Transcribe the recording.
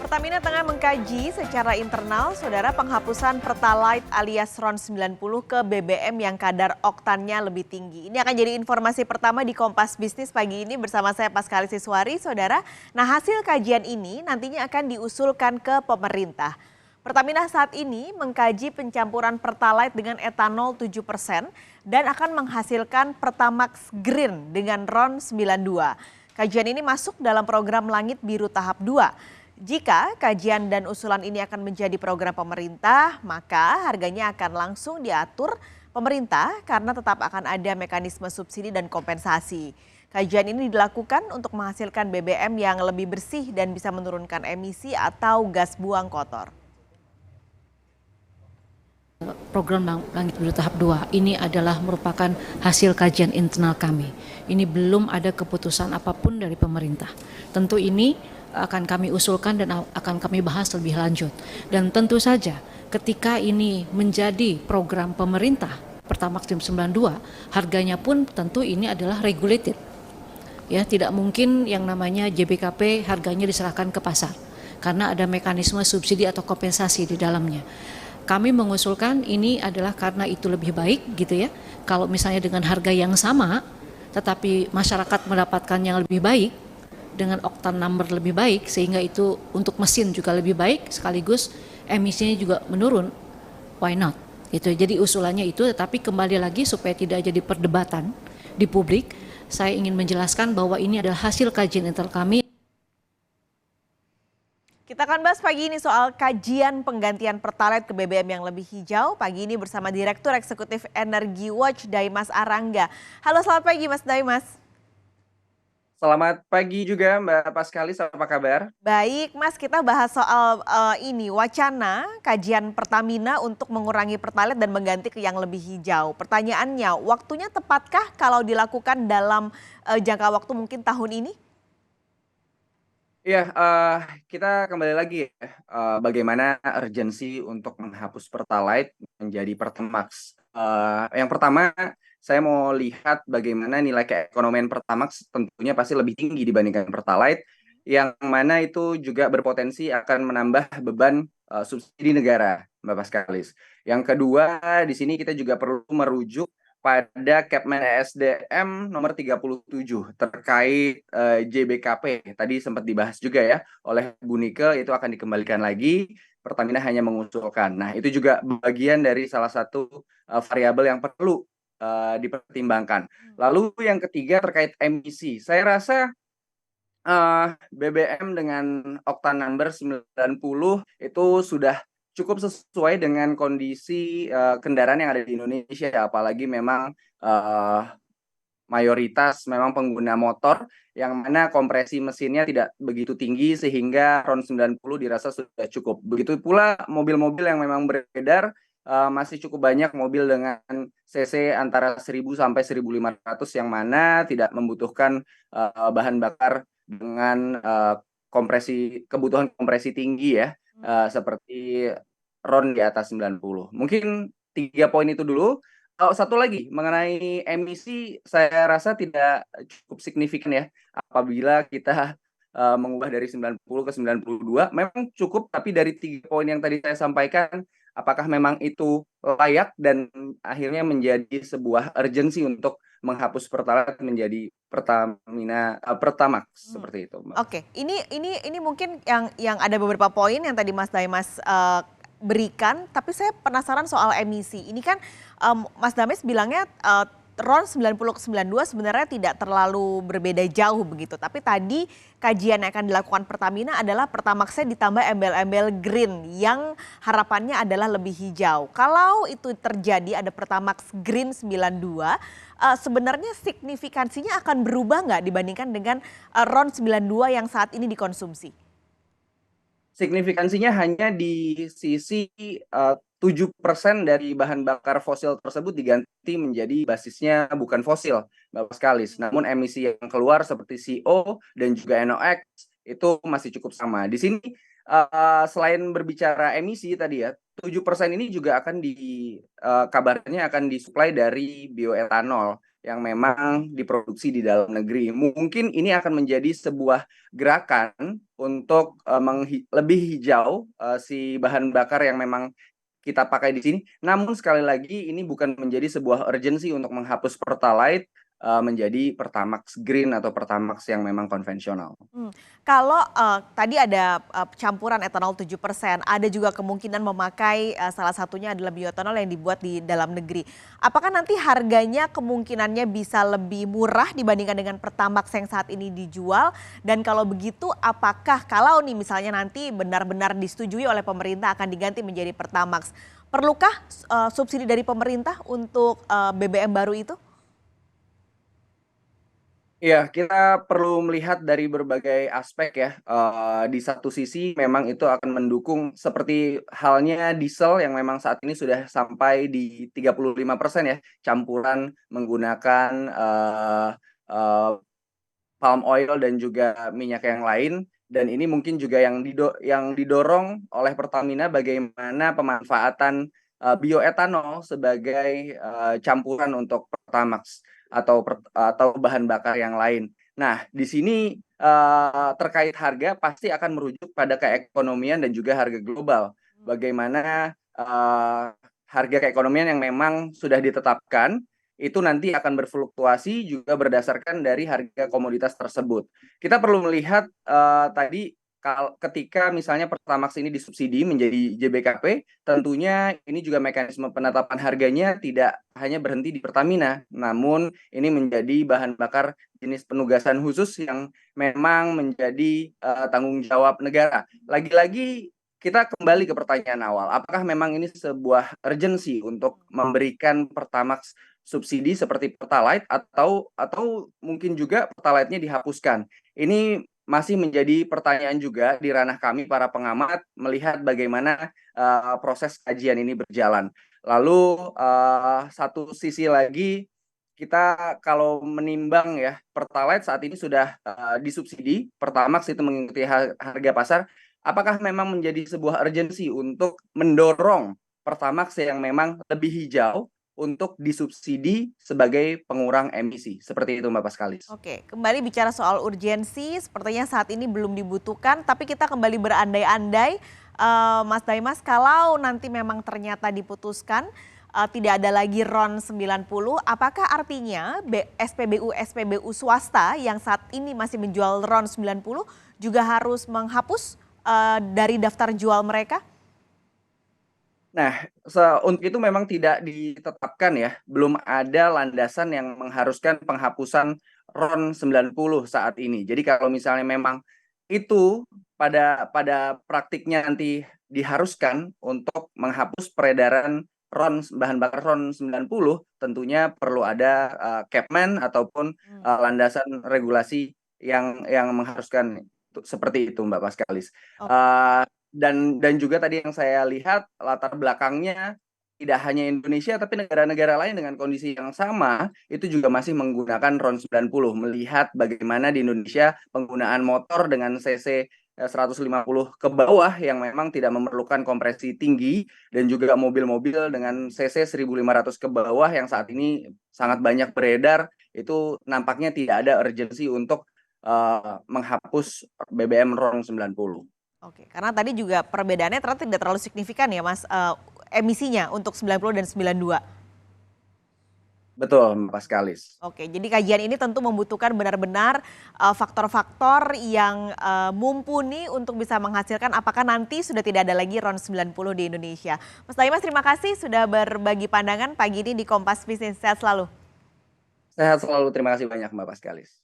Pertamina tengah mengkaji secara internal, saudara, penghapusan Pertalite alias RON 90 ke BBM yang kadar oktannya lebih tinggi. Ini akan jadi informasi pertama di Kompas Bisnis pagi ini bersama saya Paskali Siswari, saudara. Nah, hasil kajian ini nantinya akan diusulkan ke pemerintah. Pertamina saat ini mengkaji pencampuran Pertalite dengan etanol 7% dan akan menghasilkan Pertamax Green dengan RON 92. Kajian ini masuk dalam program Langit Biru tahap 2. Jika kajian dan usulan ini akan menjadi program pemerintah, maka harganya akan langsung diatur pemerintah karena tetap akan ada mekanisme subsidi dan kompensasi. Kajian ini dilakukan untuk menghasilkan BBM yang lebih bersih dan bisa menurunkan emisi atau gas buang kotor. Program Langit Biru tahap 2 ini adalah merupakan hasil kajian internal kami. Ini belum ada keputusan apapun dari pemerintah. Tentu ini akan kami usulkan dan akan kami bahas lebih lanjut. Dan tentu saja ketika ini menjadi program pemerintah Pertamax 92, harganya pun tentu ini adalah regulated. Ya, tidak mungkin yang namanya JBKP harganya diserahkan ke pasar karena ada mekanisme subsidi atau kompensasi di dalamnya. Kami mengusulkan ini adalah karena itu lebih baik gitu ya. Kalau misalnya dengan harga yang sama tetapi masyarakat mendapatkan yang lebih baik dengan oktan number lebih baik sehingga itu untuk mesin juga lebih baik sekaligus emisinya juga menurun, why not? Gitu. Jadi usulannya itu, tetapi kembali lagi supaya tidak jadi perdebatan di publik, saya ingin menjelaskan bahwa ini adalah hasil kajian internal kami. Kita akan bahas pagi ini soal kajian penggantian Pertalite ke BBM yang lebih hijau. Pagi ini bersama Direktur Eksekutif Energy Watch, Daimas Arangga. Halo, selamat pagi Mas Daimas. Selamat pagi juga Mbak Paskali, apa kabar? Baik Mas, kita bahas soal ini wacana kajian Pertamina untuk mengurangi Pertalite dan mengganti ke yang lebih hijau. Pertanyaannya, waktunya tepatkah kalau dilakukan dalam jangka waktu mungkin tahun ini? Iya, kita kembali lagi ya, bagaimana urgensi untuk menghapus Pertalite menjadi Pertamax. Yang pertama, saya mau lihat bagaimana nilai keekonomian Pertamax tentunya pasti lebih tinggi dibandingkan Pertalite, yang mana itu juga berpotensi akan menambah beban subsidi negara, Mbak Paskalis. Yang kedua, di sini kita juga perlu merujuk pada Kepmen ESDM nomor 37 terkait JBKP. Tadi sempat dibahas juga ya oleh Bu Nike, itu akan dikembalikan lagi. Pertamina hanya mengusulkan. Nah, itu juga bagian dari salah satu variabel yang perlu dipertimbangkan. Lalu yang ketiga terkait emisi. Saya rasa BBM dengan oktan number 90 itu sudah cukup sesuai dengan kondisi kendaraan yang ada di Indonesia, apalagi memang mayoritas memang pengguna motor yang mana kompresi mesinnya tidak begitu tinggi sehingga RON 90 dirasa sudah cukup. Begitu pula mobil-mobil yang memang beredar, masih cukup banyak mobil dengan cc antara 1000 sampai 1500 yang mana tidak membutuhkan bahan bakar dengan kebutuhan kompresi tinggi ya, seperti RON di atas 90. Mungkin 3 poin itu dulu. Satu lagi mengenai emisi, saya rasa tidak cukup signifikan ya apabila kita mengubah dari 90 ke 92. Memang cukup, tapi dari 3 poin yang tadi saya sampaikan, apakah memang itu layak dan akhirnya menjadi sebuah urgensi untuk menghapus Pertalite menjadi Pertamax seperti itu, Mbak. Oke, ini mungkin yang ada beberapa poin yang tadi Mas Daimas berikan, tapi saya penasaran soal emisi. Ini kan Mas Daimas bilangnya RON 90 ke 92 sebenarnya tidak terlalu berbeda jauh begitu. Tapi tadi kajian yang akan dilakukan Pertamina adalah Pertamaxnya ditambah embel-embel green yang harapannya adalah lebih hijau. Kalau itu terjadi ada Pertamax Green 92, sebenarnya signifikansinya akan berubah nggak dibandingkan dengan RON 92 yang saat ini dikonsumsi? Signifikansinya hanya di sisi 7% dari bahan bakar fosil tersebut diganti menjadi basisnya bukan fosil, Mbak Paskalis. Namun emisi yang keluar seperti CO dan juga NOx itu masih cukup sama. Di sini selain berbicara emisi tadi ya, 7% ini juga akan kabarnya akan disuplai dari bioetanol. yang memang diproduksi di dalam negeri. Mungkin ini akan menjadi sebuah gerakan untuk lebih hijau si bahan bakar yang memang kita pakai di sini. Namun sekali lagi ini bukan menjadi sebuah urgensi untuk menghapus Pertalite menjadi Pertamax Green atau Pertamax yang memang konvensional. Kalau tadi ada campuran etanol 7%, ada juga kemungkinan memakai salah satunya adalah bioetanol yang dibuat di dalam negeri. Apakah nanti harganya kemungkinannya bisa lebih murah dibandingkan dengan Pertamax yang saat ini dijual? Dan kalau begitu apakah kalau nih misalnya nanti benar-benar disetujui oleh pemerintah akan diganti menjadi Pertamax, perlukah subsidi dari pemerintah untuk BBM baru itu? Iya, kita perlu melihat dari berbagai aspek ya. Di satu sisi memang itu akan mendukung seperti halnya diesel yang memang saat ini sudah sampai di 35% ya, campuran menggunakan palm oil dan juga minyak yang lain. Dan ini mungkin juga yang didorong oleh Pertamina bagaimana pemanfaatan bioetanol sebagai campuran untuk Pertamax atau bahan bakar yang lain. Nah, di sini terkait harga pasti akan merujuk pada keekonomian dan juga harga global. Bagaimana harga keekonomian yang memang sudah ditetapkan itu nanti akan berfluktuasi juga berdasarkan dari harga komoditas tersebut. Kita perlu melihat tadi ketika misalnya Pertamax ini disubsidi menjadi JBKP, tentunya ini juga mekanisme penetapan harganya tidak hanya berhenti di Pertamina, namun ini menjadi bahan bakar jenis penugasan khusus yang memang menjadi tanggung jawab negara. Lagi-lagi kita kembali ke pertanyaan awal, apakah memang ini sebuah urgensi untuk memberikan Pertamax subsidi seperti Pertalite atau mungkin juga Pertalite-nya dihapuskan? Ini masih menjadi pertanyaan juga di ranah kami para pengamat melihat bagaimana proses kajian ini berjalan. Lalu satu sisi lagi kita kalau menimbang ya Pertalite saat ini sudah disubsidi, Pertamax itu mengikuti harga pasar. Apakah memang menjadi sebuah urgensi untuk mendorong Pertamax yang memang lebih hijau untuk disubsidi sebagai pengurang emisi. Seperti itu Mbak Paskalis. Oke, kembali bicara soal urgensi, sepertinya saat ini belum dibutuhkan, tapi kita kembali berandai-andai, Mas Daimas, kalau nanti memang ternyata diputuskan tidak ada lagi RON 90, apakah artinya SPBU swasta yang saat ini masih menjual RON 90 juga harus menghapus dari daftar jual mereka? Nah, untuk itu memang tidak ditetapkan ya, belum ada landasan yang mengharuskan penghapusan RON 90 saat ini. Jadi kalau misalnya memang itu pada praktiknya nanti diharuskan untuk menghapus peredaran bahan bakar RON 90, tentunya perlu ada Kepmen ataupun landasan regulasi yang mengharuskan seperti itu Mbak Paskalis. Dan juga tadi yang saya lihat latar belakangnya tidak hanya Indonesia tapi negara-negara lain dengan kondisi yang sama itu juga masih menggunakan RON 90. Melihat bagaimana di Indonesia penggunaan motor dengan cc 150 ke bawah yang memang tidak memerlukan kompresi tinggi dan juga mobil-mobil dengan cc 1500 ke bawah yang saat ini sangat banyak beredar, itu nampaknya tidak ada urgensi untuk menghapus BBM RON 90. Oke, karena tadi juga perbedaannya ternyata tidak terlalu signifikan ya Mas, emisinya untuk 90 dan 92. Betul, Mbak Paskalis. Oke, jadi kajian ini tentu membutuhkan benar-benar faktor-faktor yang mumpuni untuk bisa menghasilkan apakah nanti sudah tidak ada lagi RON 90 di Indonesia. Mas Daimas, terima kasih sudah berbagi pandangan pagi ini di Kompas Bisnis. Sehat selalu. Sehat selalu, terima kasih banyak Mbak Paskalis.